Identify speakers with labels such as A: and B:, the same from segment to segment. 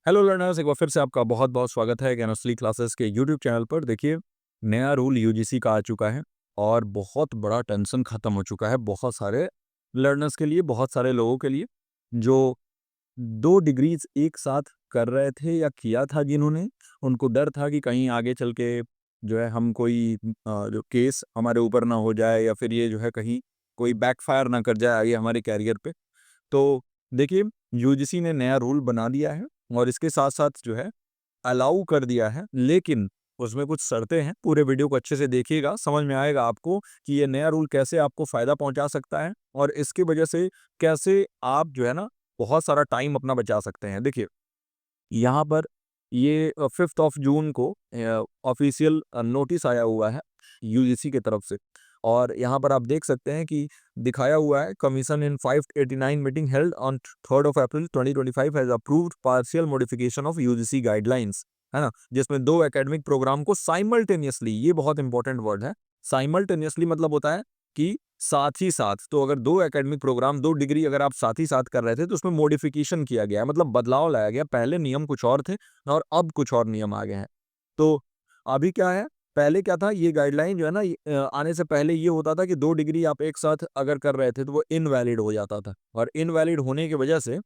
A: Hello learners, एक बार फिर से आपका बहुत बहुत स्वागत है ज्ञानोस्ली क्लासेस के यूट्यूब चैनल पर। देखिए, नया रूल यूजीसी का आ चुका है और बहुत बड़ा टेंशन ख़त्म हो चुका है बहुत सारे लर्नर्स के लिए, बहुत सारे लोगों के लिए जो 2 डिग्रीज़ एक साथ कर रहे थे या किया था जिन्होंने, उनको डर था कि कहीं आगे चल के जो है हम कोई जो केस हमारे ऊपर ना हो जाए या फिर ये जो है कहीं कोई बैकफायर ना कर जाए आगे हमारे करियर पे। तो देखिए, यूजीसी ने नया रूल बना दिया है और इसके साथ-साथ जो है अलाउ कर दिया है, लेकिन उसमें कुछ शर्तें हैं। पूरे वीडियो को अच्छे से देखिएगा, समझ में आएगा आपको कि ये नया रूल कैसे आपको फ़ायदा पहुँचा सकता है और इसकी वजह से कैसे आप जो है ना बहुत सारा टाइम अपना बचा सकते हैं। देखिए, यहाँ पर ये 5th ऑफ जून को ऑफ़िशियल नोटिस आया हुआ है यूजीसी की तरफ से और यहाँ पर आप देख सकते हैं कि दिखाया हुआ है commission in 589 meeting held on 3rd of April 2025 has approved partial modification of UGC guidelines, है ना? जिसमें 2 एकेडमिक प्रोग्राम को साइमल्टेनियसली, ये बहुत इंपॉर्टेंट वर्ड है, साइमल्टेनियसली मतलब होता है कि साथ ही साथ। तो अगर 2 एकेडमिक प्रोग्राम, 2 डिग्री अगर आप साथ ही साथ कर रहे थे तो उसमें मॉडिफिकेशन किया गया है, मतलब बदलाव लाया गया। पहले नियम कुछ और थे और अब कुछ और नियम आ गए हैं। तो अभी क्या है, पहले क्या था, ये गाइडलाइन जो है ना आने से पहले ये होता था कि 2 डिग्री आप एक साथ अगर कर रहे थे तो वो इनवैलिड हो जाता था और इनवैलिड होने की वजह से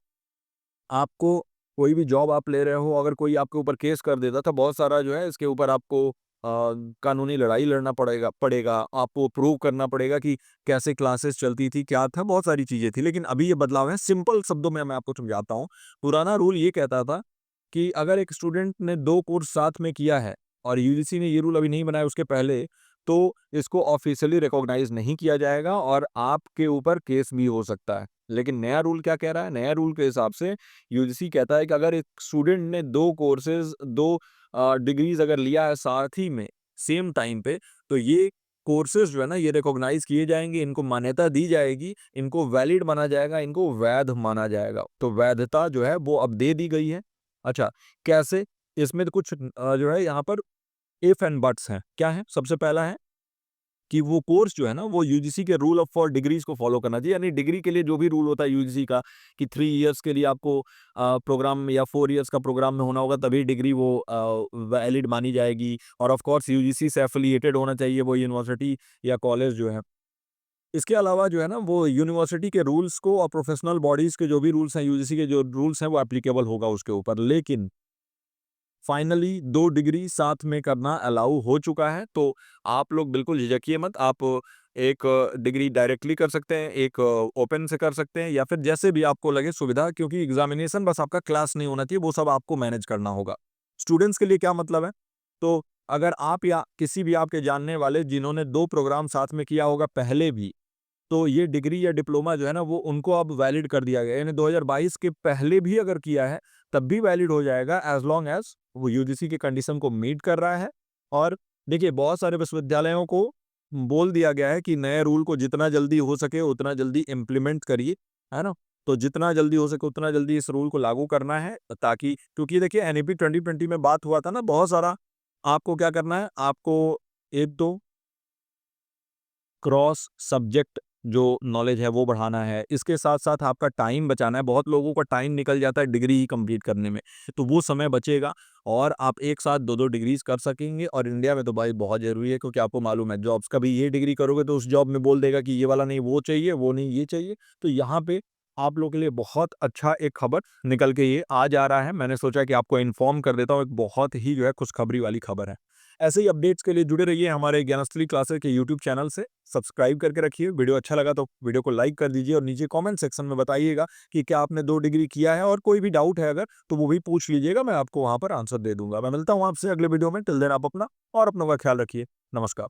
A: आपको कोई भी जॉब आप ले रहे हो, अगर कोई आपके ऊपर केस कर देता था, बहुत सारा जो है इसके ऊपर आपको कानूनी लड़ाई लड़ना पड़ेगा, आपको प्रूव करना पड़ेगा कि कैसे क्लासेस चलती थी, क्या था, बहुत सारी चीज़ें थी। लेकिन अभी ये बदलाव है, सिंपल शब्दों में मैं आपको समझाता हूँ। पुराना रूल ये कहता था कि अगर एक स्टूडेंट ने 2 कोर्स साथ में किया है और यूजीसी ने ये रूल अभी नहीं बनाया उसके पहले, तो इसको ऑफ़िशियली रिकॉग्नाइज़ नहीं किया जाएगा और आपके ऊपर केस भी हो सकता है। लेकिन नया रूल क्या कह रहा है? नया रूल के हिसाब से यूजीसी कहता है कि अगर एक स्टूडेंट ने 2 कोर्सेज़ 2 डिग्रीज़ अगर लिया है साथ ही में, सेम टाइम पे, तो ये कोर्सेज़ जो है ना ये रिकॉग्नाइज़ किए जाएँगे, इनको मान्यता दी जाएगी, इनको वैलिड माना जाएगा, इनको वैध माना जाएगा। तो वैधता जो है वो अब दे दी गई है। अच्छा, कैसे? इसमें तो कुछ जो है यहाँ पर इफ एंड बट्स हैं। क्या है? सबसे पहला है कि वो कोर्स जो है ना वो यूजीसी के रूल ऑफ फॉर डिग्रीज को फॉलो करना चाहिए, यानी डिग्री के लिए जो भी रूल होता है यूजीसी का कि 3 इयर्स के लिए आपको प्रोग्राम या 4 इयर्स का प्रोग्राम में होना होगा तभी डिग्री वो वैलिड मानी जाएगी। और ऑफ कोर्स यूजीसी से एफिलिएटेड होना चाहिए वो यूनिवर्सिटी या कॉलेज जो है। इसके अलावा जो है ना वो यूनिवर्सिटी के रूल्स को और प्रोफेशनल बॉडीज के जो भी रूल्स हैं, यूजीसी के जो रूल्स हैं वो एप्लीकेबल होगा उसके ऊपर। लेकिन फाइनली 2 डिग्री साथ में करना अलाउ हो चुका है, तो आप लोग बिल्कुल झिझकिए मत। आप एक डिग्री डायरेक्टली कर सकते हैं, एक ओपन से कर सकते हैं या फिर जैसे भी आपको लगे सुविधा, क्योंकि एग्ज़ामिनेशन बस आपका क्लास नहीं होना चाहिए, वो सब आपको मैनेज करना होगा। स्टूडेंट्स के लिए क्या मतलब है? तो अगर आप या किसी भी आपके जानने वाले जिन्होंने 2 प्रोग्राम साथ में किया होगा पहले भी, तो ये डिग्री या डिप्लोमा जो है ना वो उनको अब वैलिड कर दिया गया है। यानी 2022 के पहले भी अगर किया है तब भी वैलिड हो जाएगा एज़ लॉन्ग एज़ वो यूजीसी के कंडीशन को मीट कर रहा है। और देखिए, बहुत सारे विश्वविद्यालयों को बोल दिया गया है कि नए रूल को जितना जल्दी हो सके उतना जल्दी इम्प्लीमेंट करिए, है ना? तो जितना जल्दी हो सके उतना जल्दी इस रूल को लागू करना है, ताकि क्योंकि देखिए एनईपी 2020 में बात हुआ था ना बहुत सारा। आपको क्या करना है, आपको 1-2 क्रॉस सब्जेक्ट जो नॉलेज है वो बढ़ाना है। इसके साथ-साथ आपका टाइम बचाना है। बहुत लोगों का टाइम निकल जाता है डिग्री ही कंप्लीट करने में, तो वो समय बचेगा और आप एक साथ 2-2 डिग्रीज़ कर सकेंगे। और इंडिया में तो भाई बहुत ज़रूरी है, क्योंकि आपको मालूम है जॉब्स कभी ये डिग्री करोगे तो उस जॉब में बोल देगा कि ये वाला नहीं वो चाहिए, वो नहीं ये चाहिए। तो यहाँ पे आप लोगों के लिए बहुत अच्छा एक खबर निकल के ये आ जा रहा है। मैंने सोचा कि आपको इन्फॉर्म कर देता हूँ, एक बहुत ही जो है खुशखबरी वाली खबर है। ऐसे ही अपडेट्स के लिए जुड़े रहिए हमारे ज्ञानस्त्री क्लासेस के यूट्यूब चैनल से। सब्सक्राइब करके रखिए। वीडियो अच्छा लगा तो वीडियो को लाइक कर दीजिए और नीचे कमेंट सेक्शन में बताइएगा कि क्या आपने 2 डिग्री किया है, और कोई भी डाउट है अगर तो वो भी पूछ लीजिएगा, मैं आपको वहाँ पर आंसर दे दूँगा। मैं मिलता हूँ आपसे अगले वीडियो में। टिल देन आप अपना और अपनों का ख्याल रखिए। नमस्कार।